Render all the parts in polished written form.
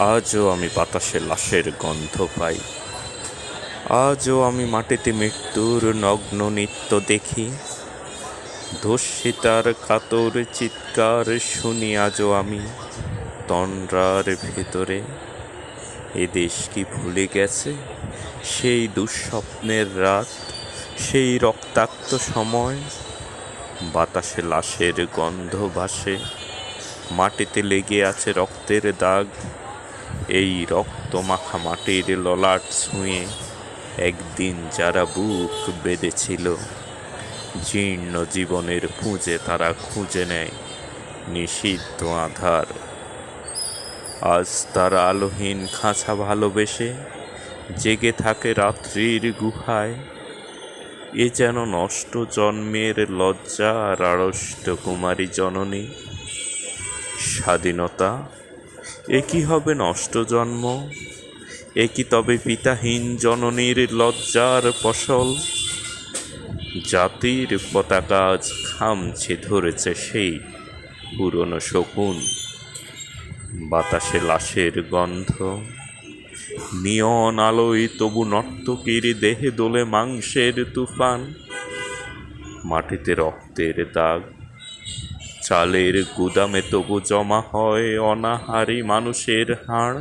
আজও আমি বাতাসে লাশের গন্ধ পাই। আজও আমি মাটিতে মৃত্যুর নগ্ন নৃত্য দেখি। ধর্ষিতার কাতর চিৎকার শুনি আজও আমি তন্দ্রার ভেতরে। এ দেশ কি ভুলে গেছে সেই দুঃস্বপ্নের রাত, সেই রক্তাক্ত সময়? বাতাসে লাশের গন্ধ ভাসে, মাটিতে লেগে আছে রক্তের দাগ। এই রক্ত মাখা মাটির ললাট ছুঁয়ে একদিন যারা বুক বেঁধেছিল, জীর্ণ জীবনের খুঁজে তারা খুঁজে নেয় নিষিদ্ধ আধার। আজ তারা আলোহীন খাঁচা ভালোবেসে জেগে থাকে রাত্রির গুহায়। এ যেন নষ্ট জন্মের লজ্জা আর আড়ষ্ট কুমারী জননী। স্বাধীনতা এ কি হবে নষ্ট জন্ম? এ কি তবে পিতাহীন জননীর লজ্জার ফসল? জাতির পতাকা আজ খামছে ধরেছে সেই পুরনো শকুন। বাতাসে লাশের গন্ধ, নিয়ন আলোয় তবু নর্তকীর দেহে দোলে মাংসের তুফান। মাটিতে রক্তের দাগ, চালের গুদামে তবু জমা হয় অনাহারী মানুষের হাড়।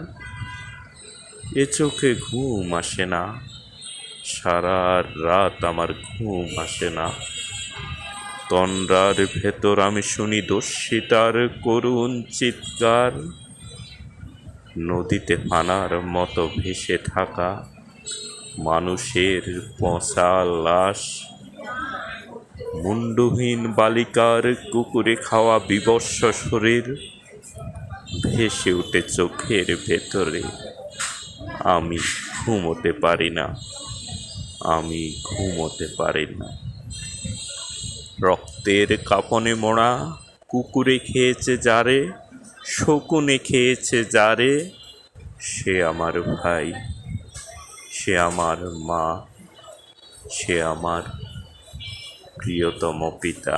এ চোখে ঘুম আসে না, সারা রাত আমার ঘুম আসে না। তন্দ্রার ভেতর আমি শুনি দস্যিতার করুণ চিৎকার। নদীতে ফানার মতো ভেসে থাকা মানুষের পচা লাশ, মুন্ডহীন বালিকার কুকুরে খাওয়া বিবস্ব শরীর ভেসে উঠে চোখের ভেতরে। আমি ঘুমোতে পারি না, আমি ঘুমোতে পারি না। রক্তের কাপনে মোড়া কুকুরে খেয়েছে যারে, শকুনে খেয়েছে যারে, সে আমার ভাই, সে আমার মা, সে আমার প্রিয়তম পিতা।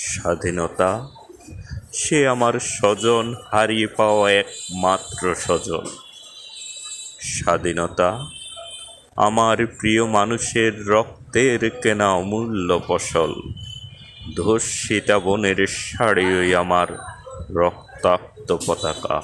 স্বাধীনতা সে আমার স্বজন, হারিয়ে পাওয়া একমাত্র স্বজন। স্বাধীনতা আমার প্রিয় মানুষের রক্তের কেনা অমূল্য ফসল। ধর্ষিতা বনের শাড়ি ওই আমার রক্তাক্ত পতাকা।